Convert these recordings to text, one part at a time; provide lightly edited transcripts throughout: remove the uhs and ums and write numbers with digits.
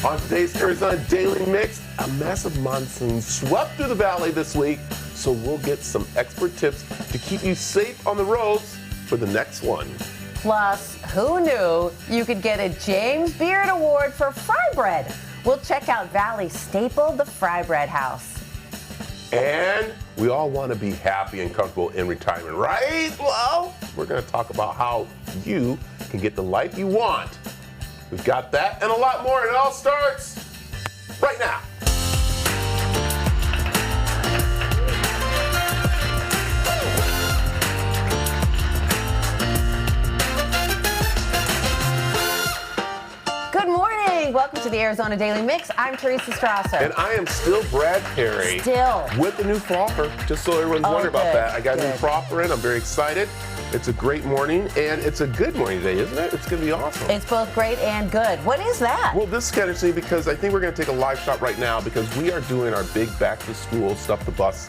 On today's Arizona Daily Mix, a massive monsoon swept through the valley this week, so we'll get some expert tips to keep you safe on the roads for the next one. Plus, who knew you could get a James Beard Award for fry bread? We'll check out Valley staple, the Fry Bread House. And we all want to be happy and comfortable in retirement, right? Well, we're going to talk about how you can get the life you want. We've got that and a lot more. It all starts right now. Good morning. Welcome to the Arizona Daily Mix. I'm Teresa Strasser. And I am still Brad Perry. Still. With the new frother, just so everyone's wondering about that. I got a new frother in. I'm very excited. It's a great morning, and it's a good morning today, isn't it? It's going to be awesome. It's both great and good. What is that? Well, this is kind of interesting because I think we're going to take a live shot right now because we are doing our big back-to-school Stuff the Bus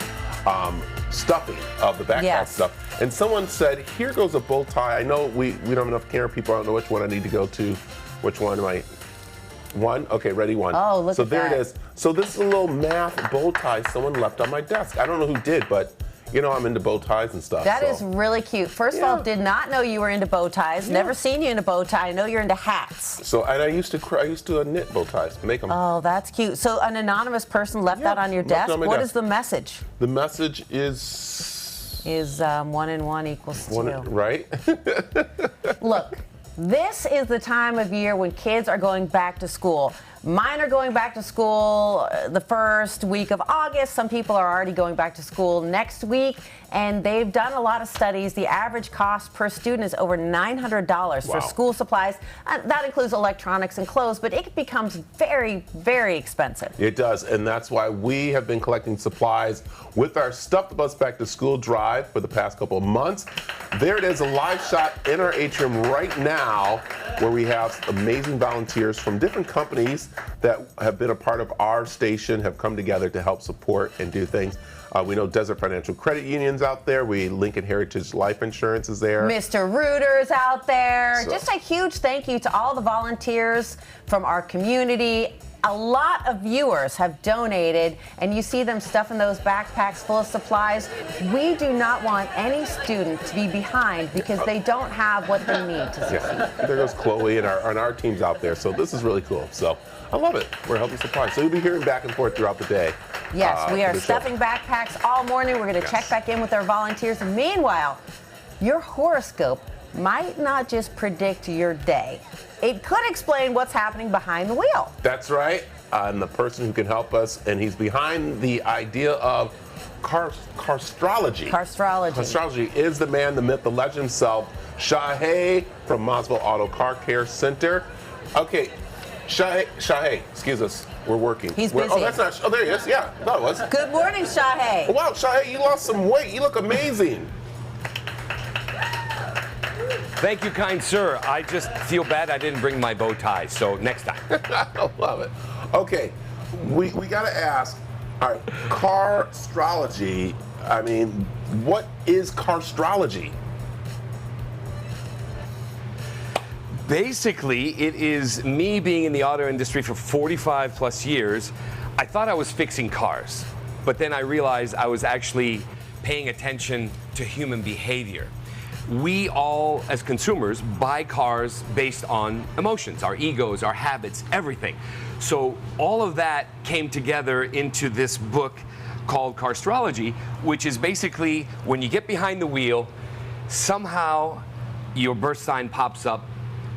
stuffing of the backpack stuff. And someone said, here goes a bow tie. I know we don't have enough camera people. I don't know which one I need to go to. Which one am I? One? Okay, ready, one. Oh, look at that. So there it is. So this is a little math bow tie someone left on my desk. I don't know who did, but you know I'm into bow ties and stuff. That is really cute. First of all, did not know you were into bow ties. Never seen you in a bow tie. I know you're into hats. So, and I used to knit bow ties, make them. Oh, that's cute. So an anonymous person left that on your desk. What is the message? The message is 1 and 1 equals 2. Right? Look, this is the time of year when kids are going back to school. Mine are going back to school the first week of August. Some people are already going back to school next week, and they've done a lot of studies. The average cost per student is over $900 for school supplies. That includes electronics and clothes, but it becomes very, very expensive. It does, and that's why we have been collecting supplies with our Stuff the Bus Back to School drive for the past couple of months. There it is, a live shot in our atrium right now where we have amazing volunteers from different companies that have been a part of our station, have come together to help support and do things. We know Desert Financial Credit Union's out there. Lincoln Heritage Life Insurance is there. Mr. Rooter's out there. Just a huge thank you to all the volunteers from our community. A lot of viewers have donated, and you see them stuffing those backpacks full of supplies. We do not want any student to be behind because they don't have what they need to succeed. There goes Chloe and our team's out there. So this is really cool. So I love it. We're helping supply. So you'll be hearing back and forth throughout the day. Yes, we are stuffing backpacks all morning. We're going to check back in with our volunteers. And meanwhile, your horoscope might not just predict your day. It could explain what's happening behind the wheel. That's right. And the person who can help us, and he's behind the idea of carstrology. Carstrology is the man, the myth, the legend himself, Shahay from Mosville Auto Car Care Center. Okay, Shahay, excuse us. We're working. He's busy. Oh, that's not. Oh, there he is. Yeah, I thought it was. Good morning, Shahay. Oh, wow, Shahay, you lost some weight. You look amazing. Thank you, kind sir. I just feel bad I didn't bring my bow tie, so next time. I love it. Okay, we got to ask, all right, carstrology, I mean, what is carstrology? Basically, it is me being in the auto industry for 45 plus years. I thought I was fixing cars, but then I realized I was actually paying attention to human behavior. We all, as consumers, buy cars based on emotions, our egos, our habits, everything. So all of that came together into this book called Carstrology, which is basically when you get behind the wheel, somehow your birth sign pops up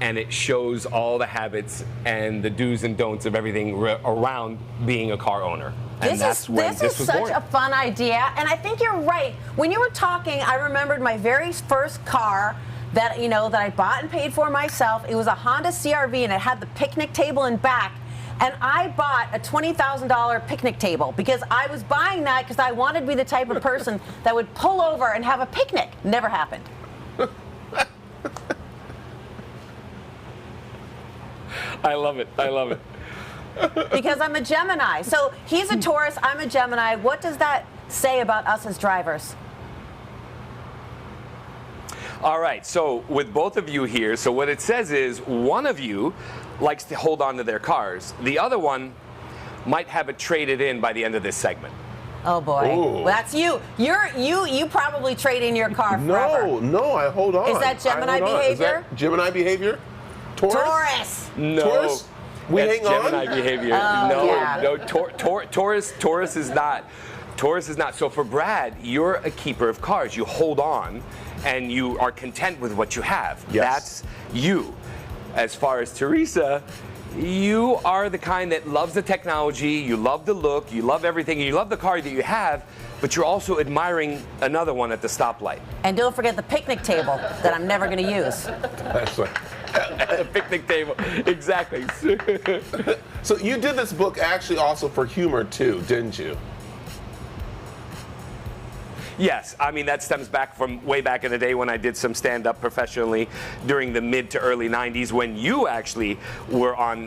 and it shows all the habits and the do's and don'ts of everything around being a car owner. And this is such a fun idea, and I think you're right. When you were talking, I remembered my very first car that I bought and paid for myself. It was a Honda CR-V, and it had the picnic table in back. And I bought a $20,000 picnic table because I was buying that because I wanted to be the type of person that would pull over and have a picnic. Never happened. I love it. I love it. Because I'm a Gemini. So he's a Taurus, I'm a Gemini. What does that say about us as drivers? All right, so with both of you here, so what it says is one of you likes to hold on to their cars. The other one might have it traded in by the end of this segment. Oh boy, Ooh. that's you. You probably trade in your car forever. No, I hold on. Is that Gemini behavior? Is that Gemini behavior? Taurus. No. Taurus? We That's hang on? Gemini behavior. Oh, yeah. No, Taurus is not. Taurus is not. So for Brad, you're a keeper of cars. You hold on and you are content with what you have. Yes. That's you. As far as Teresa, you are the kind that loves the technology, you love the look, you love everything, and you love the car that you have, but you're also admiring another one at the stoplight. And don't forget the picnic table that I'm never going to use. That's right. A picnic table, exactly. So you did this book actually also for humor too, didn't you? Yes, I mean, that stems back from way back in the day when I did some stand-up professionally during the mid to early 90s when you actually were on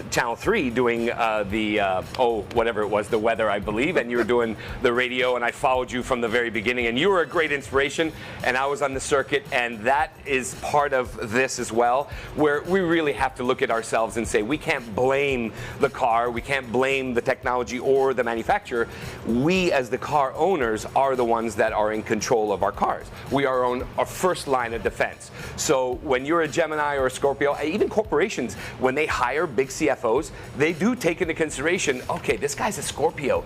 Channel 3 doing whatever it was, the weather, I believe, and you were doing the radio, and I followed you from the very beginning, and you were a great inspiration, and I was on the circuit, and that is part of this as well, where we really have to look at ourselves and say, we can't blame the car, we can't blame the technology or the manufacturer. We, as the car owners, are the ones that are in control of our cars. We are on our first line of defense. So when you're a Gemini or a Scorpio, even corporations, when they hire big CFOs, they do take into consideration, okay, this guy's a Scorpio.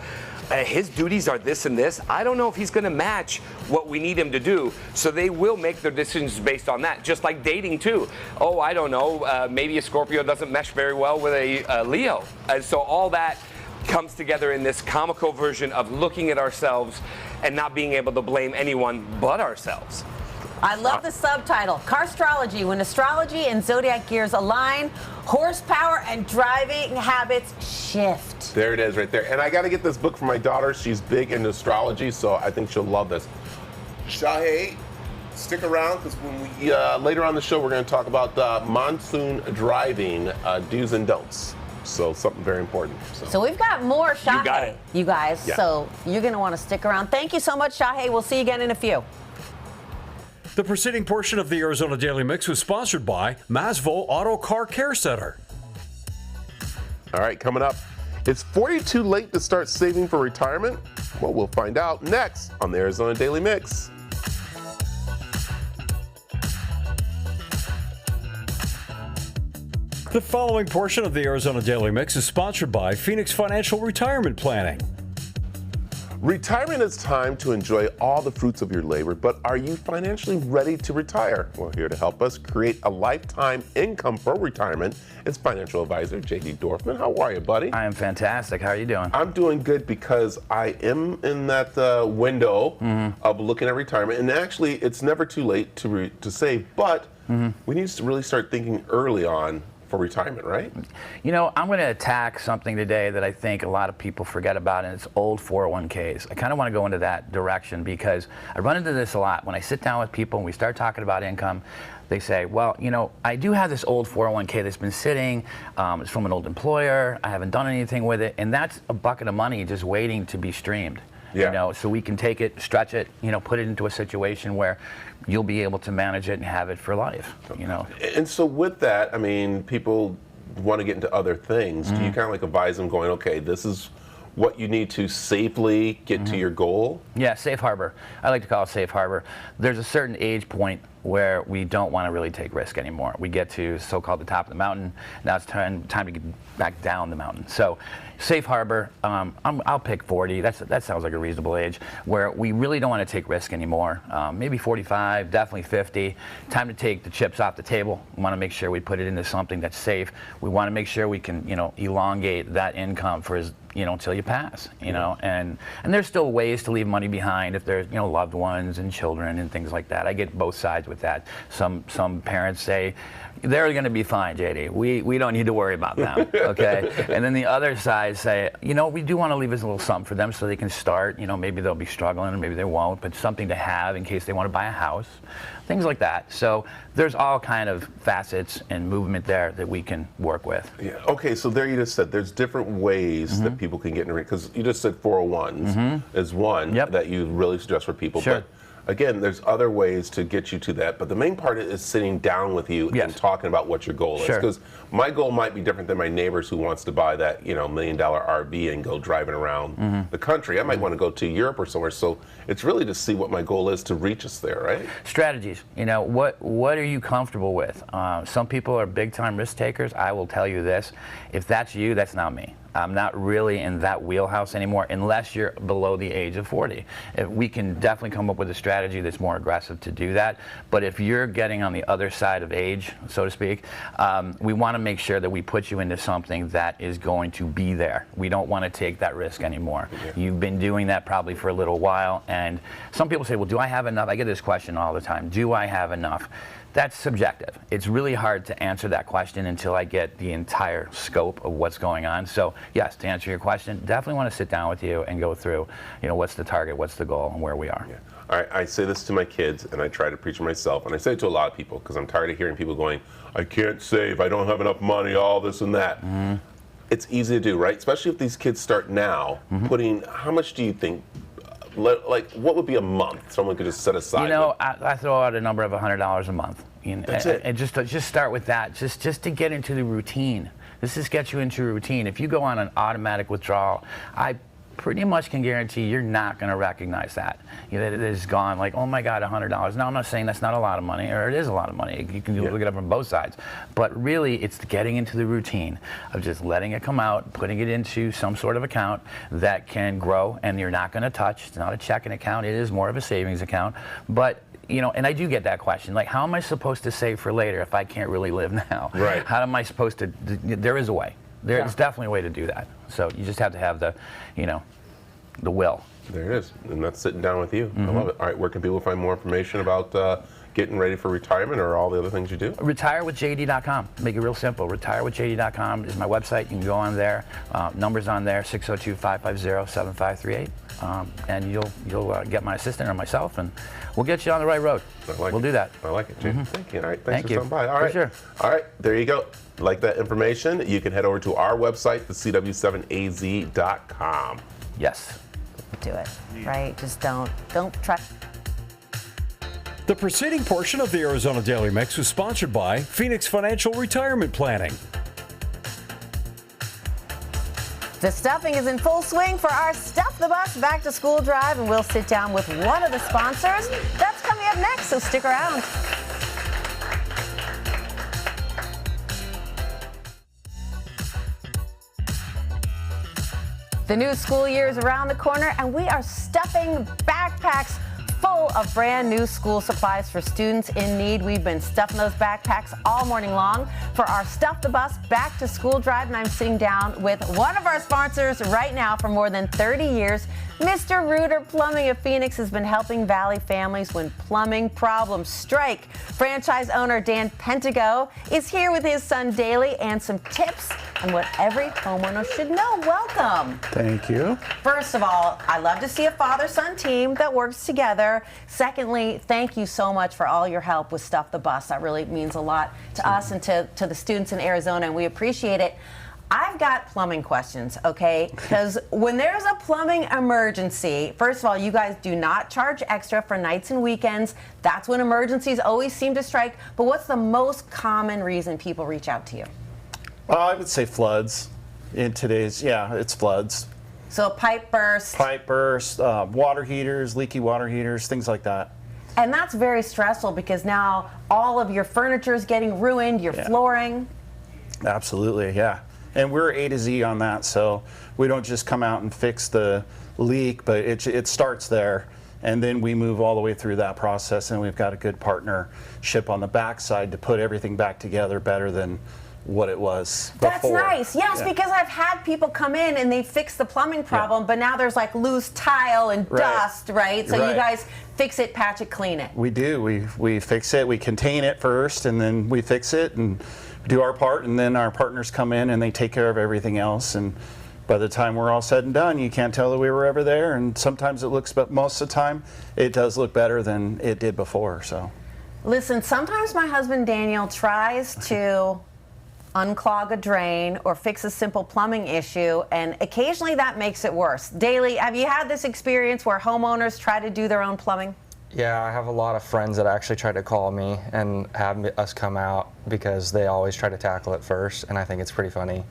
His duties are this and this. I don't know if he's going to match what we need him to do. So they will make their decisions based on that. Just like dating too. Oh, I don't know. Maybe a Scorpio doesn't mesh very well with a Leo. And so all that comes together in this comical version of looking at ourselves and not being able to blame anyone but ourselves. I love the subtitle, Carstrology, when astrology and zodiac gears align, horsepower and driving habits shift. There it is right there. And I got to get this book for my daughter. She's big into astrology, so I think she'll love this. Shahei, stick around because when we later on the show, we're going to talk about monsoon driving do's and don'ts. So something very important. So we've got more Shahei, You got it. you guys. Yeah. So you're going to want to stick around. Thank you so much, Shahei. We'll see you again in a few. The preceding portion of the Arizona Daily Mix was sponsored by Masvo Auto Car Care Center. All right, coming up, is 40 too late to start saving for retirement? Well, we'll find out next on the Arizona Daily Mix. The following portion of the Arizona Daily Mix is sponsored by Phoenix Financial Retirement Planning. Retirement is time to enjoy all the fruits of your labor, but are you financially ready to retire? Well, here to help us create a lifetime income for retirement is financial advisor J.D. Dorfman. How are you, buddy? I am fantastic. How are you doing? I'm doing good because I am in that window of looking at retirement, and actually, it's never too late to save, but we need to really start thinking early on for retirement, right? You know, I'm going to attack something today that I think a lot of people forget about, and it's old 401ks. I kind of want to go into that direction because I run into this a lot. When I sit down with people and we start talking about income, they say, well, you know, I do have this old 401k that's been sitting. It's from an old employer. I haven't done anything with it. And that's a bucket of money just waiting to be streamed. Yeah. You know, so we can take it, stretch it, you know, put it into a situation where you'll be able to manage it and have it for life, you know. And so with that, I mean, people want to get into other things. Do you kind of like advise them going, okay, this is what you need to safely get to your goal? Yeah, safe harbor. I like to call it safe harbor. There's a certain age point where we don't want to really take risk anymore. We get to so-called the top of the mountain. Now it's time to get back down the mountain. So safe harbor, I'll pick 40. That sounds like a reasonable age where we really don't want to take risk anymore. Maybe 45, definitely 50. Time to take the chips off the table. We want to make sure we put it into something that's safe. We want to make sure we can, you know, elongate that income for as, you know, until you pass, you know, and there's still ways to leave money behind if there's, you know, loved ones and children and things like that. I get both sides with that. Some parents say, they're going to be fine, JD. We don't need to worry about them, okay? And then the other side say, you know, we do want to leave us a little something for them so they can start. You know, maybe they'll be struggling and maybe they won't, but something to have in case they want to buy a house, things like that. So there's all kind of facets and movement there that we can work with. Yeah. Okay, so there you just said there's different ways that people can get into it, because you just said 401s is one Yep. that you really suggest for people. Sure. again, there's other ways to get you to that, but the main part is sitting down with you Yes. and talking about what your goal is. Sure. Because my goal might be different than my neighbors who wants to buy that, $1 million RV and go driving around the country. I might want to go to Europe or somewhere. So it's really to see what my goal is to reach us there, right? Strategies. What are you comfortable with? Some people are big time risk takers. I will tell you this: if that's you, that's not me. I'm not really in that wheelhouse anymore unless you're below the age of 40. We can definitely come up with a strategy that's more aggressive to do that. But if you're getting on the other side of age, so to speak, we want to make sure that we put you into something that is going to be there. We don't want to take that risk anymore. Yeah. You've been doing that probably for a little while, and some people say, well, do I have enough? I get this question all the time. Do I have enough? That's subjective. It's really hard to answer that question until I get the entire scope of what's going on. So yes, to answer your question, definitely want to sit down with you and go through, what's the target, what's the goal, and where we are. Yeah. I say this to my kids, and I try to preach it myself, and I say it to a lot of people because I'm tired of hearing people going, I can't save, I don't have enough money, all this and that. Mm-hmm. It's easy to do, right? Especially if these kids start now, putting, how much do you think, like, what would be a month someone could just set aside? I throw out a number of $100 a month. That's it. And just start with that, just to get into the routine. This just gets you into a routine. If you go on an automatic withdrawal, I pretty much can guarantee you're not going to recognize that. That it is gone like, oh my God, $100. Now, I'm not saying that's not a lot of money, or it is a lot of money. You can look it up from both sides. But really, it's getting into the routine of just letting it come out, putting it into some sort of account that can grow, and you're not going to touch. It's not a checking account. It is more of a savings account. But and I do get that question, like, how am I supposed to save for later if I can't really live now? Right. How am I supposed to? There is a way. There's definitely a way to do that. So you just have to have the will. There it is, and that's sitting down with you. I love it. All right, where can people find more information about getting ready for retirement or all the other things you do? Retirewithjd.com. Make it real simple. Retirewithjd.com is my website. You can go on there. Numbers on there, 602-550-7538. And you'll get my assistant or myself, and we'll get you on the right road. We'll do that. I like it, Jay. Thank you. All right, thanks for you. stopping by. All right. For sure. All right, there you go. Like that information, you can head over to our website, thecw7az.com. Yes. Do it, right? Just don't try. The preceding portion of the Arizona Daily Mix was sponsored by Phoenix Financial Retirement Planning. The stuffing is in full swing for our Stuff the Bus Back to School drive, and we'll sit down with one of the sponsors. That's coming up next, so stick around. The new school year is around the corner, and we are stuffing backpacks full of brand new school supplies for students in need. We've been stuffing those backpacks all morning long for our Stuff the Bus Back to School drive, and I'm sitting down with one of our sponsors right now for more than 30 years. Mr. Reuter Plumbing of Phoenix has been helping Valley families when plumbing problems strike. Franchise owner Dan Pentago is here with his son Daly and some tips on what every homeowner should know. Welcome. Thank you. First of all, I love to see a father-son team that works together. Secondly, thank you so much for all your help with Stuff the Bus. That really means a lot to us and to the students in Arizona, and we appreciate it. I've got plumbing questions, okay? Because when there's a plumbing emergency, first of all, you guys do not charge extra for nights and weekends. That's when emergencies always seem to strike. But what's the most common reason people reach out to you? I would say floods. In today's, it's floods. So a pipe burst. Pipe burst, water heaters, leaky water heaters, things like that. And that's very stressful because now all of your furniture is getting ruined, your flooring. Absolutely, yeah. And we're A to Z on that, so we don't just come out and fix the leak, but it starts there, and then we move all the way through that process, and we've got a good partnership on the backside to put everything back together better than what it was before. That's nice, yes, because I've had people come in and they fix the plumbing problem, but now there's like loose tile and dust, right? So you guys fix it, patch it, clean it. We do. We fix it, we contain it first, and then we fix it and do our part, and then our partners come in and they take care of everything else. And by the time we're all said and done, you can't tell that we were ever there. And sometimes it looks, but most of the time, it does look better than it did before. So, listen, sometimes my husband Daniel tries to unclog a drain or fix a simple plumbing issue, and occasionally that makes it worse. Daly, have you had this experience where homeowners try to do their own plumbing? Yeah, I have a lot of friends that actually try to call me and have us come out because they always try to tackle it first, and I think it's pretty funny.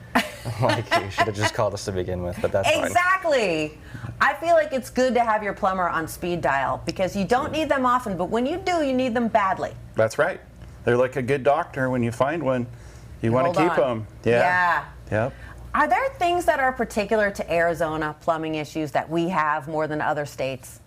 Like, you should have just called us to begin with, but that's fine. Exactly. I feel like it's good to have your plumber on speed dial because you don't need them often, but when you do, you need them badly. That's right. They're like a good doctor. When you find one, you want to keep them. Yeah. Yep. Are there things that are particular to Arizona, plumbing issues, that we have more than other states?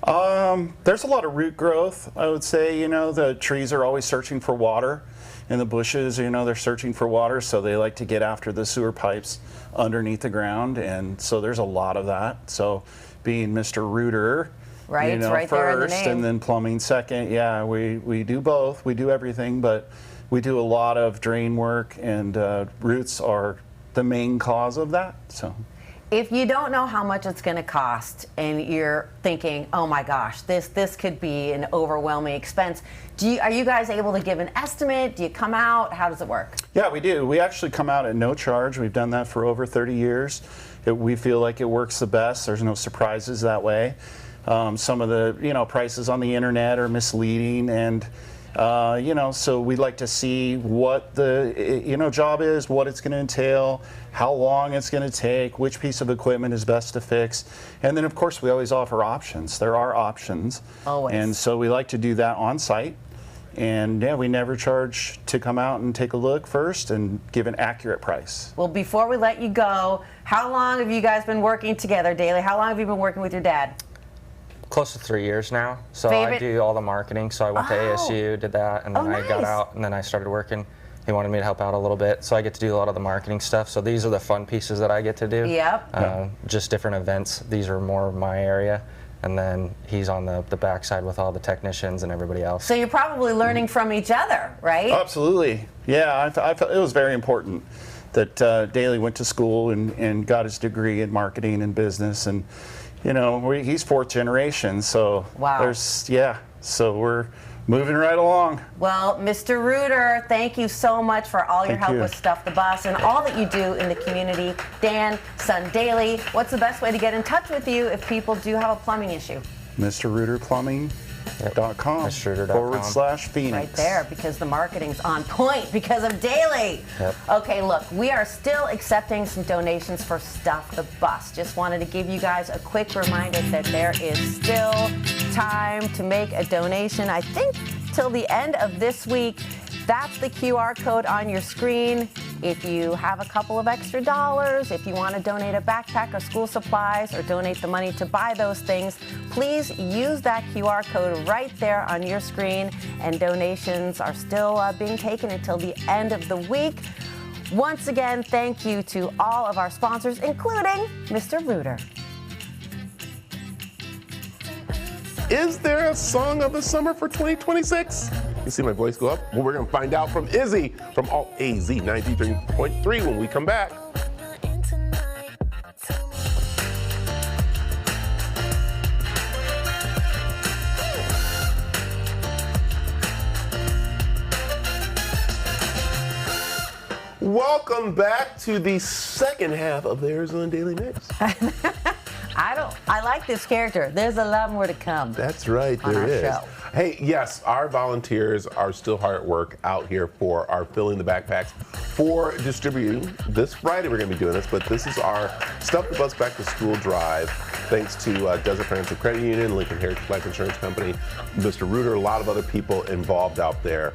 There's a lot of root growth, I would say. You know, the trees are always searching for water, and the bushes, you know, they're searching for water, so they like to get after the sewer pipes underneath the ground, and so there's a lot of that. So being Mr. Rooter, Right, you know, right there in the first, name. and then plumbing second. Yeah, we do both. We do everything, but we do a lot of drain work, and roots are the main cause of that. So. If you don't know how much it's going to cost and you're thinking, oh my gosh, this could be an overwhelming expense, are you guys able to give an estimate? Do you come out? How does it work? Yeah, we do. We actually come out at no charge. We've done that for over 30 years. We feel like it works the best. There's no surprises that way. Some of the prices on the internet are misleading, and so we like to see what the job is, what it's going to entail, how long it's going to take, which piece of equipment is best to fix, and then of course we always offer options. There are options, always, and so we like to do that on site. And yeah, we never charge to come out and take a look first and give an accurate price. Well, before we let you go, how long have you guys been working together, Daly? How long have you been working with your dad? Close to 3 years now. So Favorite? I do all the marketing. So I went to ASU, did that, and then I got nice. out, and then I started working. He wanted me to help out a little bit, so I get to do a lot of the marketing stuff. So these are the fun pieces that I get to do. Yep. Just different events. These are more my area. And then he's on the backside with all the technicians and everybody else. So you're probably learning from each other, right? Absolutely. Yeah, I felt it was very important that Daly went to school and got his degree in marketing and business. And, he's fourth generation. So wow. So we're moving right along. Well, Mr. Rooter, thank you so much for all your help with Stuff the Bus and all that you do in the community. Dan, son Daly, what's the best way to get in touch with you if people do have a plumbing issue? MrRooterPlumbing.com /Phoenix. Right there, because the marketing's on point because of Daly. Yep. Okay, look, we are still accepting some donations for Stuff the Bus. Just wanted to give you guys a quick reminder that there is still time to make a donation. I think till the end of this week. That's the QR code on your screen. If you have a couple of extra dollars, if you want to donate a backpack or school supplies or donate the money to buy those things, please use that QR code right there on your screen. And donations are still being taken until the end of the week. Once again, thank you to all of our sponsors, including Mr. Rooter. Is there a song of the summer for 2026? You see my voice go up? Well, we're going to find out from Izzy from Alt AZ 93.3 when we come back. Welcome back to the second half of the Arizona Daily Mix. I like this character. There's a lot more to come. That's right, there is. Show. Hey, yes, our volunteers are still hard at work out here for our Filling the Backpacks for distributing. This Friday we're going to be doing this, but this is our Stuff the Bus Back to School drive. Thanks to Desert Financial Credit Union, Lincoln Heritage Life Insurance Company, Mr. Rooter, a lot of other people involved out there,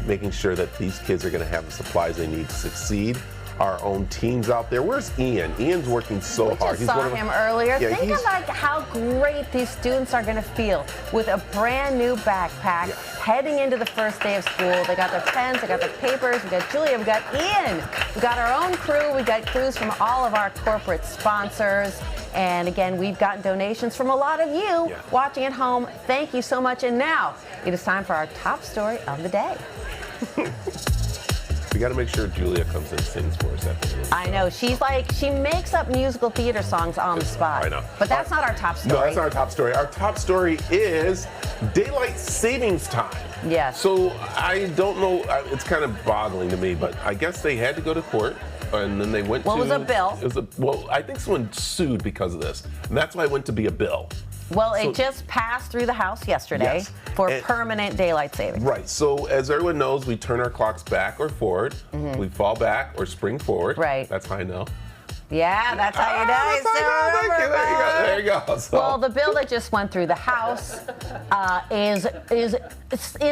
making sure that these kids are going to have the supplies they need to succeed. Our own teams out there. Where's Ian? Ian's working so hard. We just saw him earlier. Yeah, think of how great these students are going to feel with a brand new backpack heading into the first day of school. They got their pens, they got their papers. We got Julia, we got Ian. We got our own crew. We got crews from all of our corporate sponsors. And again, we've gotten donations from a lot of you watching at home. Thank you so much. And now it is time for our top story of the day. We got to make sure Julia comes and sings for us after this. I know. She makes up musical theater songs on the spot. I know. But that's not our top story. No, that's not our top story. Our top story is daylight savings time. Yes. So I don't know. It's kind of boggling to me, but I guess they had to go to court. And then they went to... What was a bill? I think someone sued because of this. And that's why it went to be a bill. Well, So- it just passed through the House yesterday Yes. for And- permanent daylight savings. Right. So as everyone knows, we turn our clocks back or forward. We fall back or spring forward. Right. That's how I know. Yeah, that's how you know. That's how I know. Thank you. There you go. So, Well, the bill that just went through the House is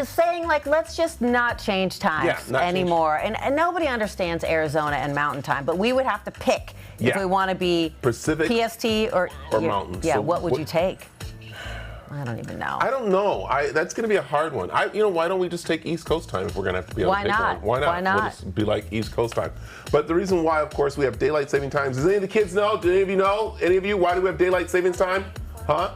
saying, like, let's just not change times Yeah, not change. anymore. And nobody understands Arizona and Mountain Time, but we would have to pick if Yeah. we want to be Pacific PST or Mountain. Yeah, So what would what- you take? I don't even know. I don't know. That's going to be a hard one. Why don't we just take East Coast time if we're going to have to be able Why to take not? one? Why not? Why not? We'll just be like East Coast time. But the reason why, of course, we have daylight saving times. Does any of the kids know? Do any of you know? Any of you? Why do we have daylight savings time? Huh?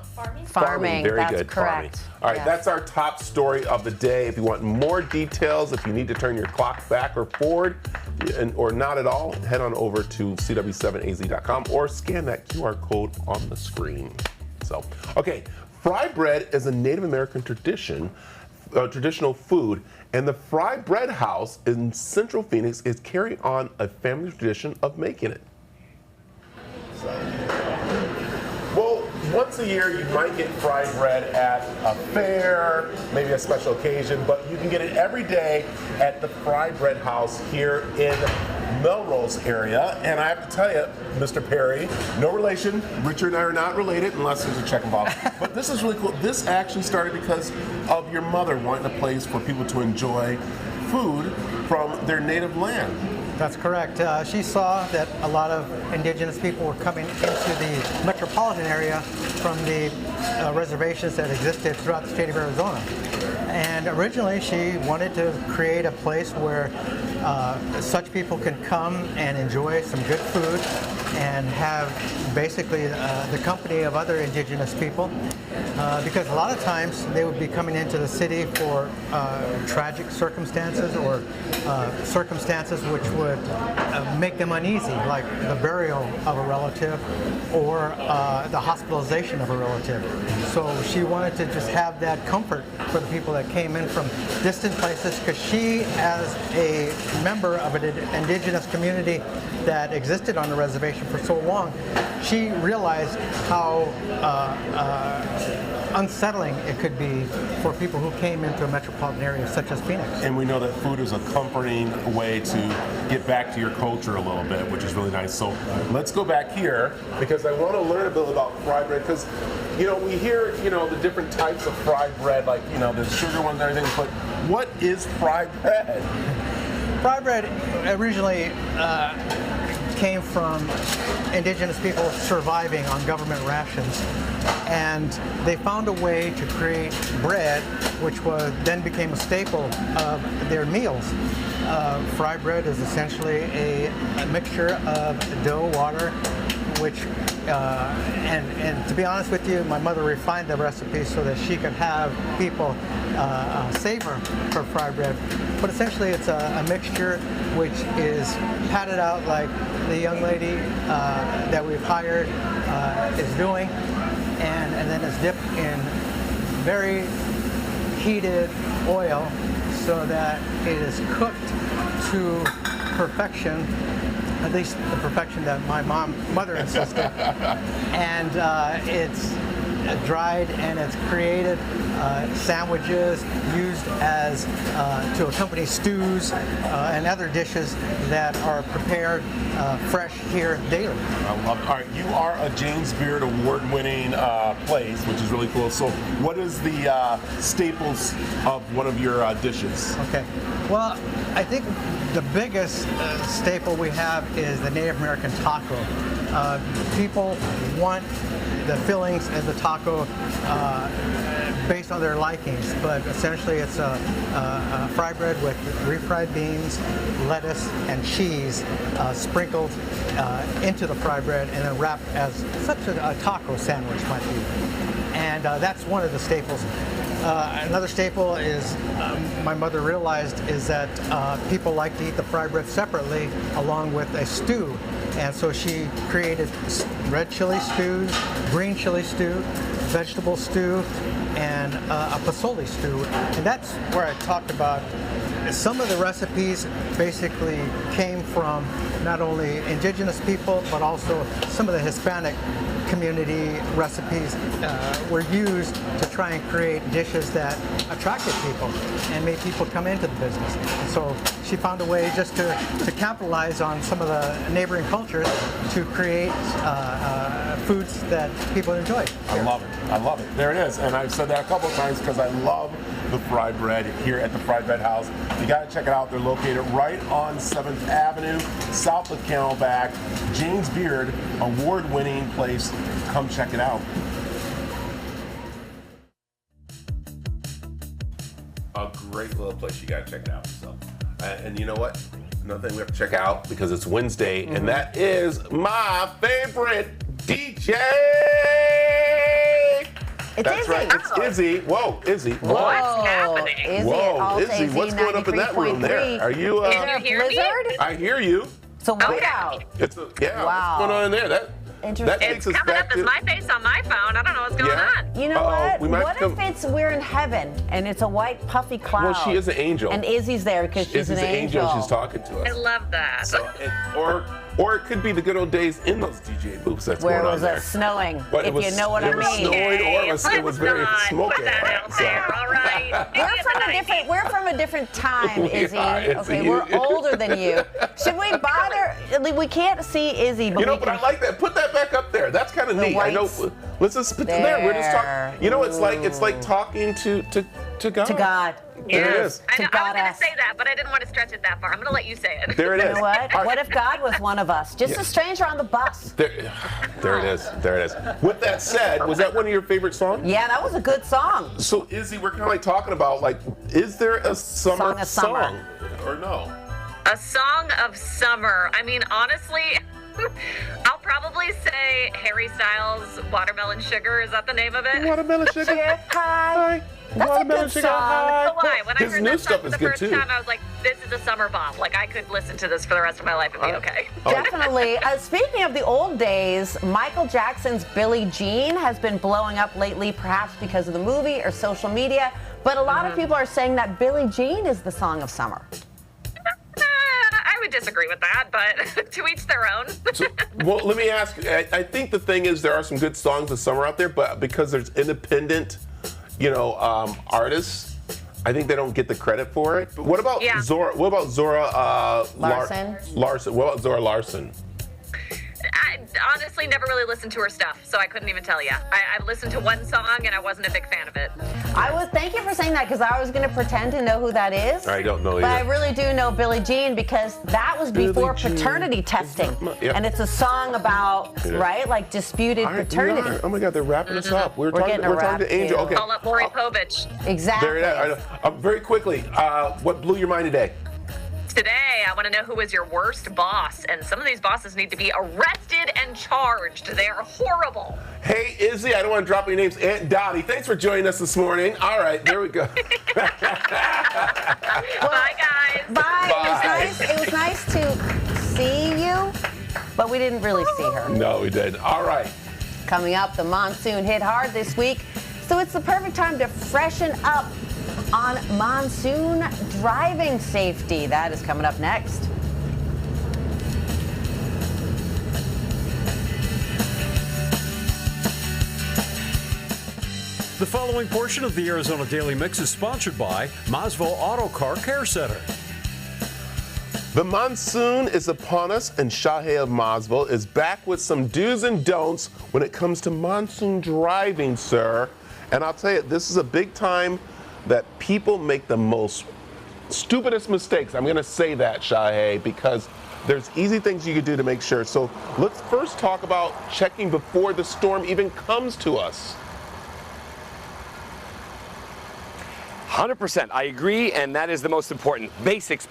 Farming, Very that's good. correct. Farming. All right, Yes. that's our top story of the day. If you want more details, if you need to turn your clock back or forward, or not at all, head on over to cw7az.com or scan that QR code on the screen. So, okay, fry bread is a Native American traditional food, and the Fry Bread House in Central Phoenix is carrying on a family tradition of making it. Well, once a year you might get fried bread at a fair, maybe a special occasion, but you can get it every day at the Fry Bread House here in Melrose area. And I have to tell you, Mr. Perry, no relation. Richard and I are not related unless there's a check involved. But this is really cool. This actually started because of your mother wanting a place for people to enjoy food from their native land. That's correct. She saw that a lot of indigenous people were coming into the metropolitan area from the reservations that existed throughout the state of Arizona. And originally she wanted to create a place where such people can come and enjoy some good food and have basically the company of other indigenous people. Because a lot of times they would be coming into the city for tragic circumstances or circumstances which would make them uneasy, like the burial of a relative or the hospitalization of a relative. So she wanted to just have that comfort for the people that came in from distant places, because she, as a member of an indigenous community that existed on the reservation for so long, she realized how unsettling it could be for people who came into a metropolitan area such as Phoenix. And we know that food is a comforting way to get back to your culture a little bit, which is really nice. So let's go back here, because I want to learn a bit about fried bread, because we hear the different types of fried bread, like the sugar ones and everything, but what is fried bread? Fried bread originally came from indigenous people surviving on government rations, and they found a way to create bread, which then became a staple of their meals. Fried bread is essentially a mixture of dough, water, which and to be honest with you, my mother refined the recipe so that she could have people savor her fried bread. But essentially it's a mixture which is patted out like the young lady that we've hired is doing, and then it's dipped in very heated oil so that it is cooked to perfection, at least the perfection that my mother insisted. And it's dried, and it's created sandwiches used as to accompany stews and other dishes that are prepared fresh here daily. I love it. All right, you are a James Beard award-winning place, which is really cool. So what is the staples of one of your dishes? Okay. Well, I think the biggest staple we have is the Native American taco. People want the fillings in the taco based on their likings, but essentially it's a fried bread with refried beans, lettuce, and cheese sprinkled into the fried bread and then wrapped as such a taco sandwich might be. And that's one of the staples. Another staple is my mother realized is that people like to eat the fried bread separately along with a stew. And so she created red chili stews, green chili stew, vegetable stew, and a pasoli stew. And that's where I talked about some of the recipes basically came from not only indigenous people, but also some of the Hispanic community recipes were used to try and create dishes that attracted people and made people come into the business. And so she found a way just to capitalize on some of the neighboring cultures to create foods that people enjoy. I love it. I love it. There it is. And I've said that a couple of times because I love the fry bread here at the Fry Bread House. You got to check it out. They're located right on 7th Avenue, south of Camelback. James Beard, award-winning place. Come check it out. A great little place. You got to check it out. So, and you know what? Another thing we have to check out because it's Wednesday, and that is my favorite DJ. It's That's Izzy. right. It's Izzy. Whoa, Izzy. Whoa. What's happening? Izzy Whoa, at Alta Izzy, what's going up in that room there? Are you? Is there a you hear me? blizzard? I hear you. So what out? It's yeah. Wow. What's going on in there? That Interesting. takes It's us coming back up as to. my face on my phone. I don't know what's going on. You know what? We might What come- if we're in heaven and it's a white puffy cloud? Well, she is an angel. And Izzy's there because she's Izzy's an angel. She's talking to us. I love that. So, or it could be the good old days in those DJ booths that's Where going it on was there. snowing, But if you know what I it was mean. snowing or it was Let's very not smoky. put that out there, all right? We're from a different time, We Izzy. are, Izzy. Okay, we're older than you. Should we bother? We can't see Izzy, but You know, we but can. I like that. Put that back up there. That's kind of neat. I know. whites. Let's just put it there. We're just There. talking. You know, it's like talking to God. To God. There it is. I know, I was going goddess. to say that, but I didn't want to stretch it that far. I'm going to let you say it. There it is. You know what? All right. What if God was one of us? Just a stranger on the bus. There it is. There it is. With that said, was that one of your favorite songs? Yeah, that was a good song. So, Izzy, we're kind of like talking about like, is there a summer Song of summer. song or no? A song of summer. I mean, honestly, I'll probably say Harry Styles' Watermelon Sugar. Is that the name of it? Watermelon sugar. Sugar high. That's a Watermelon good sugar song. high. Why? When I His heard new that stuff song is for the good first too. time, I was like, this is a summer bomb. Like, I could listen to this for the rest of my life and be okay. Definitely. Speaking of the old days, Michael Jackson's Billie Jean has been blowing up lately, perhaps because of the movie or social media. But a lot of people are saying that Billie Jean is the song of summer. I would disagree with that, but to each their own. So, well, let me ask. I think the thing is there are some good songs of summer out there, but because there's independent, artists, I think they don't get the credit for it. But what about Yeah. Zora? What about Zora Larson? Larson. What about Zora Larson? I honestly never really listened to her stuff, so I couldn't even tell you. I listened to one song and I wasn't a big fan of it. Thank you for saying that because I was going to pretend to know who that is. I don't know But I either. really do know Billie Jean because that was Billie before Jean. paternity testing. Yeah. And it's a song about, Yeah. right, like disputed All right, we paternity. are. Oh my God, they're wrapping us up. We're getting a talking wrap, to Angel. too. Okay. Call up Maury Povich. Exactly. There it is. Very quickly, what blew your mind today? Today, I want to know who is your worst boss, and some of these bosses need to be arrested and charged. They are horrible. Hey, Izzy, I don't want to drop any names. Aunt Dottie, thanks for joining us this morning. All right, there we go. Bye, guys. Bye. It was nice to see you, but we didn't really see her. No, we did. All right. Coming up, the monsoon hit hard this week, so it's the perfect time to freshen up on monsoon driving safety. That is coming up next. The following portion of the Arizona Daily Mix is sponsored by Masvo Auto Car Care Center. The monsoon is upon us, and Shahei of Masville is back with some do's and don'ts when it comes to monsoon driving, sir. And I'll tell you, this is a big time that people make the most stupidest mistakes. I'm going to say that, Shahei, because there's easy things you can do to make sure. So let's first talk about checking before the storm even comes to us. 100%. I agree, and that is the most important. Basics,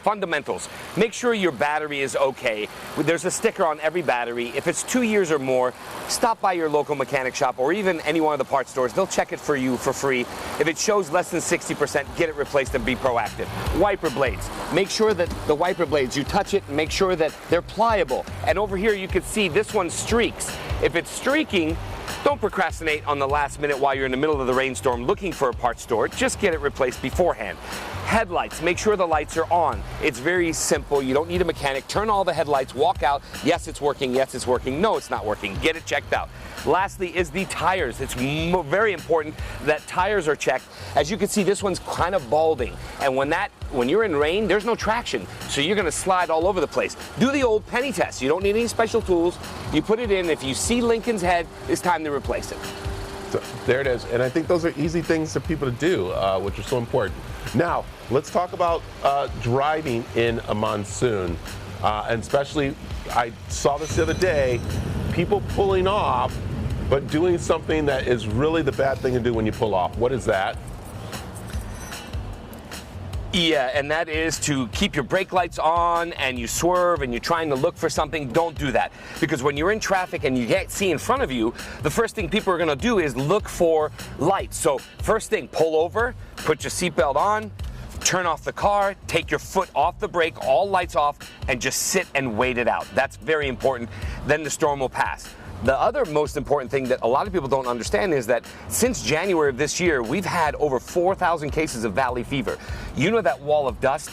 fundamentals. Make sure your battery is okay. There's a sticker on every battery. If it's 2 years or more, stop by your local mechanic shop or even any one of the parts stores. They'll check it for you for free. If it shows less than 60%, get it replaced and be proactive. Wiper blades. Make sure that the wiper blades, you touch it and make sure that they're pliable. And over here you can see this one streaks. If it's streaking, don't procrastinate on the last minute while you're in the middle of the rainstorm looking for a parts store. Just get it replaced beforehand. Headlights, make sure the lights are on. It's very simple. You don't need a mechanic. Turn all the headlights, walk out. Yes, it's working. Yes, it's working. No, it's not working. Get it checked out. Lastly is the tires. It's very important that tires are checked. As you can see, this one's kind of balding. And when you're in rain, there's no traction. So you're gonna slide all over the place. Do the old penny test. You don't need any special tools. You put it in. If you see Lincoln's head, it's time to replace it. So there it is. And I think those are easy things for people to do, which are so important. Now, let's talk about driving in a monsoon. And especially, I saw this the other day, people pulling off, but doing something that is really the bad thing to do when you pull off. What is that? Yeah, and that is to keep your brake lights on and you swerve and you're trying to look for something. Don't do that. Because when you're in traffic and you can't see in front of you, the first thing people are going to do is look for lights. So first thing, pull over, put your seatbelt on, turn off the car, take your foot off the brake, all lights off, and just sit and wait it out. That's very important. Then the storm will pass. The other most important thing that a lot of people don't understand is that since January of this year, we've had over 4,000 cases of valley fever. You know that wall of dust?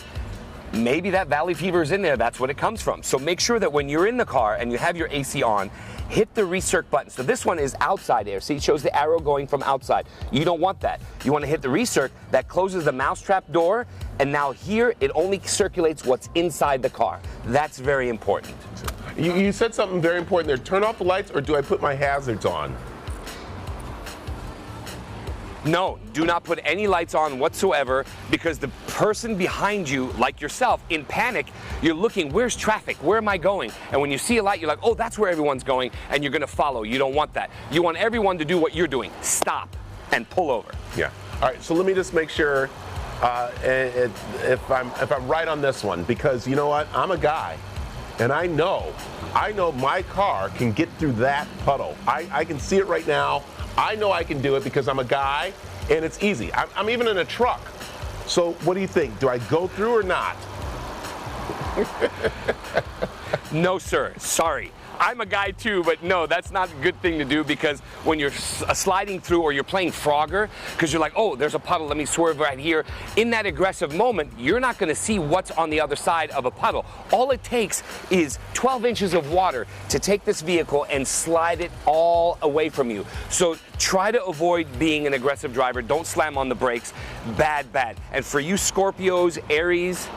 Maybe that valley fever is in there. That's what it comes from. So make sure that when you're in the car and you have your AC on, hit the recirc button. So this one is outside air. See, it shows the arrow going from outside. You don't want that. You want to hit the recirc. That closes the mousetrap door. And now here, it only circulates what's inside the car. That's very important. You said something very important there. Turn off the lights, or do I put my hazards on? No, do not put any lights on whatsoever, because the person behind you, like yourself, in panic, you're looking, where's traffic? Where am I going? And when you see a light, you're like, oh, that's where everyone's going, and you're going to follow. You don't want that. You want everyone to do what you're doing. Stop and pull over. Yeah. All right, so let me just make sure if I'm right on this one, because you know what? I'm a guy. And I know my car can get through that puddle. I can see it right now. I know I can do it because I'm a guy, and it's easy. I'm even in a truck. So what do you think? Do I go through or not? No, sir. Sorry. I'm a guy too, but no, that's not a good thing to do, because when you're sliding through or you're playing Frogger, because you're like, oh, there's a puddle, let me swerve right here. In that aggressive moment, you're not going to see what's on the other side of a puddle. All it takes is 12 inches of water to take this vehicle and slide it all away from you. So try to avoid being an aggressive driver. Don't slam on the brakes. Bad, bad. And for you Scorpios, Aries,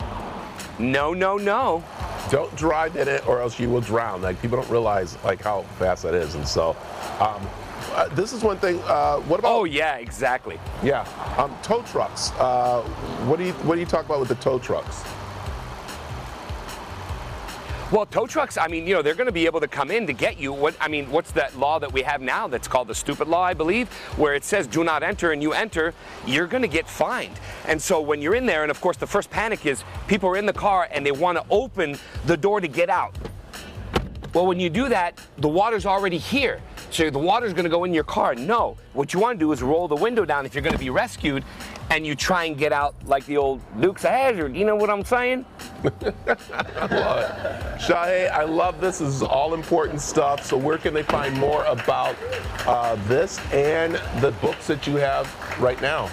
no, no, no. Don't drive in it, or else you will drown. Like, people don't realize how fast that is. And so, this is one thing. What about? Oh yeah, exactly. Yeah, tow trucks. What do you talk about with the tow trucks? Well, tow trucks, I mean, they're going to be able to come in to get you. What's that law that we have now that's called the stupid law, I believe, where it says do not enter, and you enter, you're going to get fined. And so when you're in there, and of course the first panic is people are in the car and they want to open the door to get out. Well, when you do that, the water's already here. So the water's going to go in your car. No, what you want to do is roll the window down if you're going to be rescued, and you try and get out like the old Dukes of Hazzard. You know what I'm saying? I love it. Shahe, I love this. This is all important stuff. So where can they find more about this and the books that you have right now?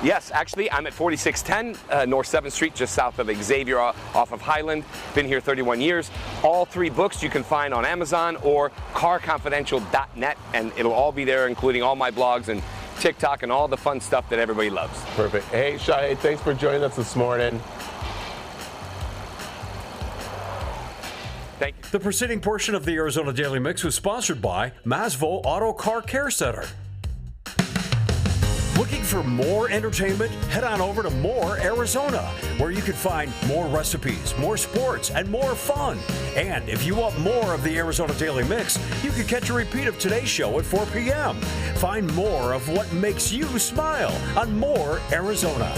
Yes, actually, I'm at 4610 North 7th Street, just south of Xavier, off of Highland. Been here 31 years. All 3 books you can find on Amazon or carconfidential.net, and it'll all be there, including all my blogs and TikTok and all the fun stuff that everybody loves. Perfect. Hey, Shahe, thanks for joining us this morning. Thank you. The preceding portion of the Arizona Daily Mix was sponsored by Masvo Auto Car Care Center. Looking for more entertainment? Head on over to More Arizona, where you can find more recipes, more sports, and more fun. And if you want more of the Arizona Daily Mix, you can catch a repeat of today's show at 4 p.m. Find more of what makes you smile on More Arizona.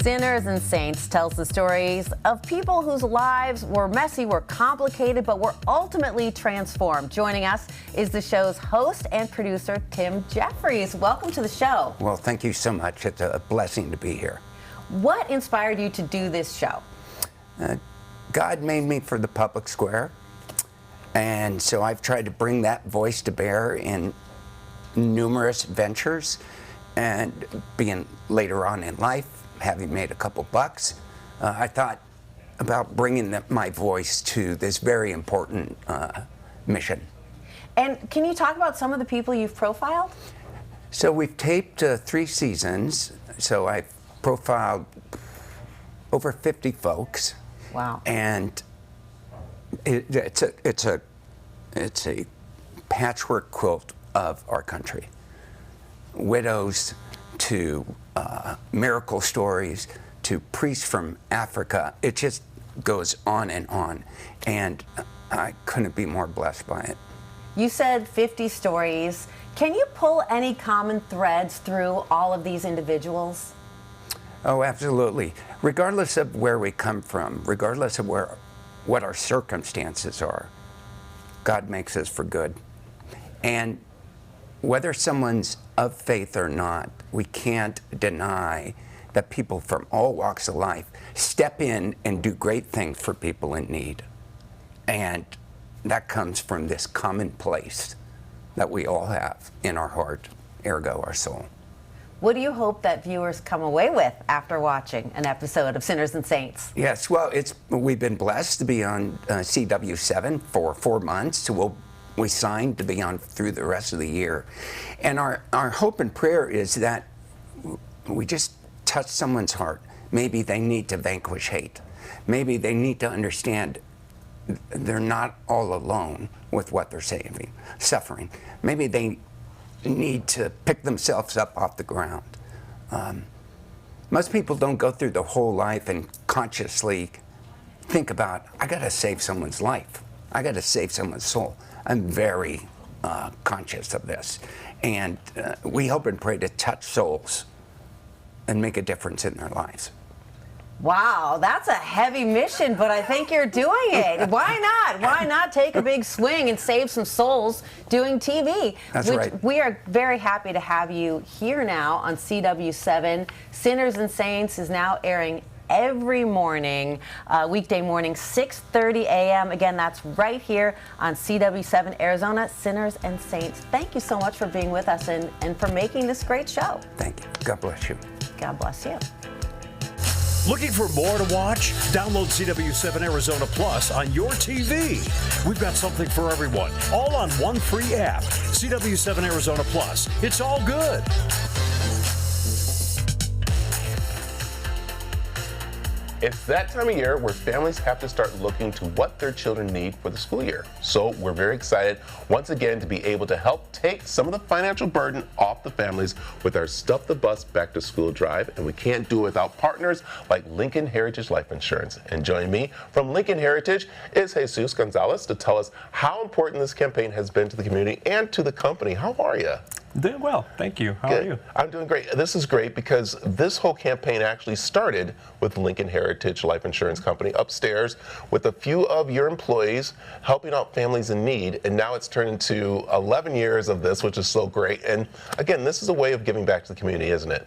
Sinners and Saints tells the stories of people whose lives were messy, were complicated, but were ultimately transformed. Joining us is the show's host and producer, Tim Jeffries. Welcome to the show. Well, thank you so much. It's a blessing to be here. What inspired you to do this show? God made me for the public square, And so I've tried to bring that voice to bear in numerous ventures, and being later on in life, having made a couple bucks, I thought about bringing my voice to this very important mission. And can you talk about some of the people you've profiled? So we've taped 3 seasons, so I've profiled over 50 folks. Wow. And it's a patchwork quilt of our country. Widows to miracle stories to priests from Africa. It just goes on and on. And I couldn't be more blessed by it. You said 50 stories. Can you pull any common threads through all of these individuals? Oh, absolutely. Regardless of where we come from, regardless of what our circumstances are, God makes us for good. And whether someone's of faith or not, we can't deny that people from all walks of life step in and do great things for people in need. And that comes from this common place that we all have in our heart, ergo our soul. What do you hope that viewers come away with after watching an episode of Sinners and Saints? Yes, well, we've been blessed to be on CW7 for 4 months, so we signed to be on through the rest of the year. And our hope and prayer is that we just touch someone's heart. Maybe they need to vanquish hate. Maybe they need to understand they're not all alone with what they're suffering. Maybe they need to pick themselves up off the ground. Most people don't go through the whole life and consciously think about, I gotta save someone's life. I gotta save someone's soul. I'm very conscious of this. And we hope and pray to touch souls and make a difference in their lives. Wow, that's a heavy mission, but I think you're doing it. Why not? Why not take a big swing and save some souls doing TV? That's right. We are very happy to have you here now on CW7. Sinners and Saints is now airing every morning, weekday morning, 6:30 a.m. Again, that's right here on CW7 Arizona, Sinners and Saints. Thank you so much for being with us and for making this great show. Thank you. God bless you. God bless you. Looking for more to watch? Download CW7 Arizona Plus on your TV. We've got something for everyone, all on one free app. CW7 Arizona Plus. It's all good. It's that time of year where families have to start looking to what their children need for the school year. So we're very excited once again to be able to help take some of the financial burden off the families with our Stuff the Bus Back to School drive. And we can't do it without partners like Lincoln Heritage Life Insurance. And joining me from Lincoln Heritage is Jesus Gonzalez to tell us how important this campaign has been to the community and to the company. How are you? Doing well, thank you. How are you? I'm doing great. This is great because this whole campaign actually started with Lincoln Heritage Life Insurance Company upstairs with a few of your employees helping out families in need, and now it's turned into 11 years of this, which is so great. And again, this is a way of giving back to the community, isn't it?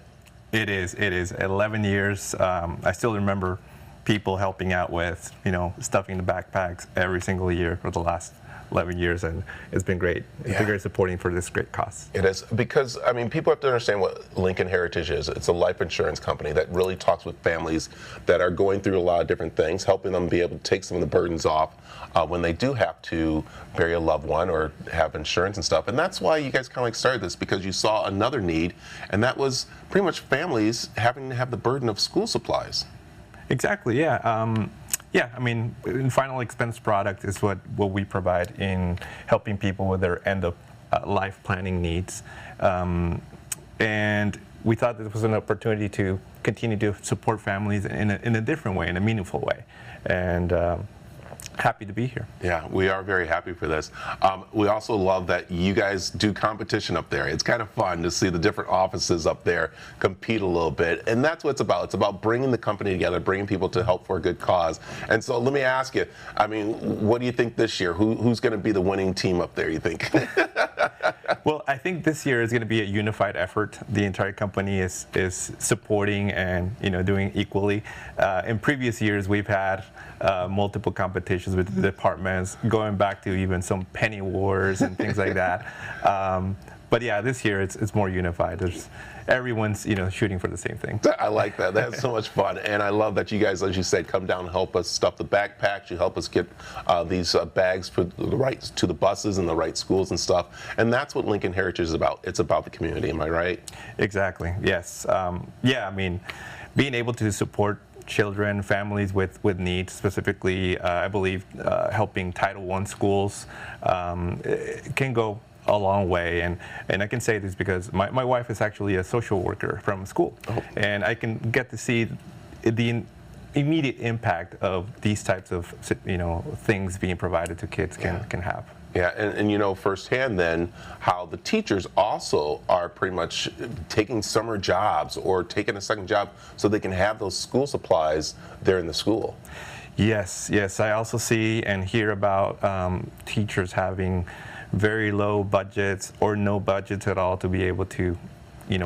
It is. 11 years. I still remember people helping out with, stuffing the backpacks every single year for the last 11 years, and it's been great. It's been great supporting for this great cause. It is, because people have to understand what Lincoln Heritage is. It's a life insurance company that really talks with families that are going through a lot of different things, helping them be able to take some of the burdens off when they do have to bury a loved one or have insurance and stuff. And that's why you guys kind of like started this, because you saw another need, and that was pretty much families having to have the burden of school supplies. Exactly, yeah. Final expense product is what we provide in helping people with their end of life planning needs. And we thought this was an opportunity to continue to support families in a different way, in a meaningful way. And happy to be here. Yeah, we are very happy for this. We also love that you guys do competition up there. It's kind of fun to see the different offices up there compete a little bit. And that's what it's about. It's about bringing the company together, bringing people to help for a good cause. And so let me ask you, what do you think this year? Who's going to be the winning team up there, you think? Well, I think this year is going to be a unified effort. The entire company is supporting and doing equally. In previous years, we've had multiple competitions with the departments, going back to even some penny wars and things like that. But yeah, this year it's more unified. Everyone's shooting for the same thing. I like that. That's so much fun, and I love that you guys, as you said, come down and help us stuff the backpacks. You help us get these bags put right to the buses and the right schools and stuff. And that's what Lincoln Heritage is about. It's about the community. Am I right? Exactly. Yes. Yeah. I mean, being able to support children, families with needs, specifically, I believe helping Title I schools can go a long way, and I can say this because my wife is actually a social worker from school, and I can get to see the immediate impact of these types of things being provided to kids can have. Yeah, and firsthand then how the teachers also are pretty much taking summer jobs or taking a second job so they can have those school supplies there in the school. Yes, I also see and hear about teachers having very low budgets or no budgets at all to be able to,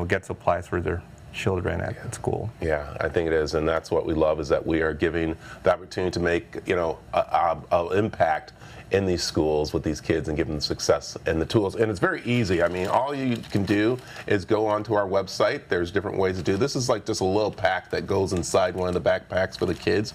get supplies for their children at school. Yeah, I think it is, and that's what we love, is that we are giving the opportunity to make, an impact in these schools with these kids and give them success and the tools. And it's very easy. I mean, all you can do is go onto our website. There's different ways to do this. Is like just a little pack that goes inside one of the backpacks for the kids,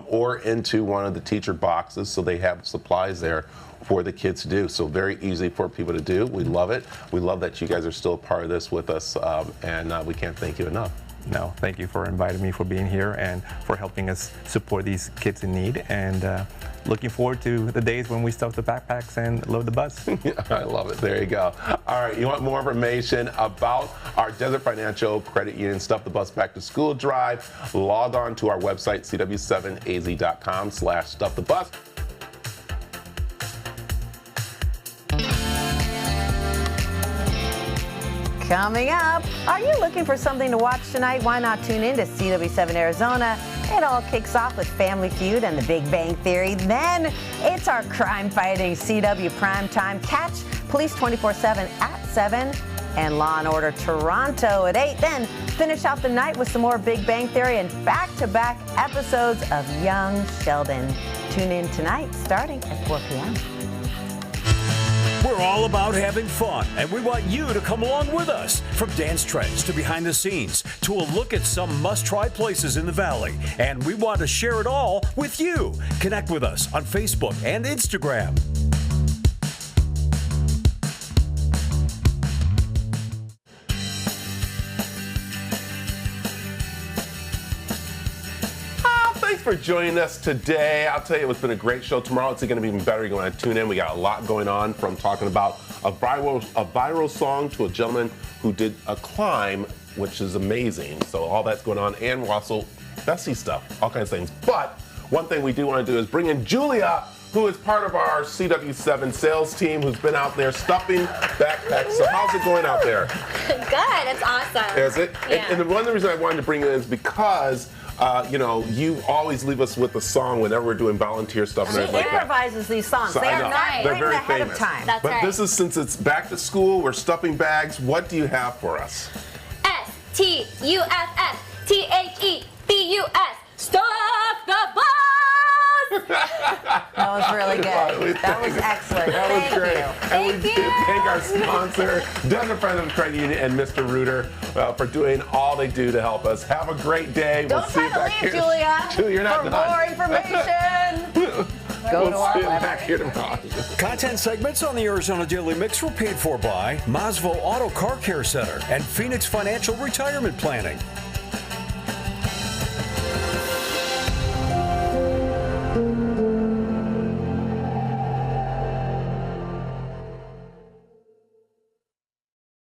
or into one of the teacher boxes, so they have supplies there for the kids to do. So very easy for people to do. We love it. We love that you guys are still a part of this with us, and we can't thank you enough. No, thank you for inviting me, for being here, and for helping us support these kids in need. And looking forward to the days when we stuff the backpacks and load the bus. I love it. There you go. All right, you want more information about our Desert Financial Credit Union Stuff the Bus Back to School drive? Log on to our website, cw7az.com/stuffthebus. Coming up, are you looking for something to watch tonight? Why not tune in to CW7 Arizona? It all kicks off with Family Feud and The Big Bang Theory. Then it's our crime-fighting CW Primetime. Catch Police 24/7 at 7 and Law & Order Toronto at 8. Then finish out the night with some more Big Bang Theory and back-to-back episodes of Young Sheldon. Tune in tonight starting at 4 p.m. We're all about having fun, and we want you to come along with us. From dance trends to behind the scenes to a look at some must-try places in the Valley. And we want to share it all with you. Connect with us on Facebook and Instagram. Thanks for joining us today. I'll tell you, it's been a great show. Tomorrow it's going to be even better. You're going to tune in. We got a lot going on, from talking about a viral song to a gentleman who did a climb, which is amazing. So all that's going on, and also Bessie stuff, all kinds of things. But one thing we do want to do is bring in Julia, who is part of our CW7 sales team, who's been out there stuffing backpacks. So how's it going out there? Good. It's awesome. Is it? Yeah. And one of the reasons I wanted to bring you in is because you always leave us with a song whenever we're doing volunteer stuff. She improvises these songs. So they I are know. not They're written very ahead famous. of time. That's but right. this is, since it's back to school, we're stuffing bags. What do you have for us? STUFFTHEBUS. Stuff the bus. That was really good. That was excellent. That was great. And we thank our sponsor, Desert Financial Credit Union, and Mr. Reuter for doing all they do to help us. Have a great day. Don't try to leave, Julia. Julia, you're not for done. more information, go to our see you website. back here tomorrow. Content segments on the Arizona Daily Mix were paid for by Masvo Auto Car Care Center and Phoenix Financial Retirement Planning.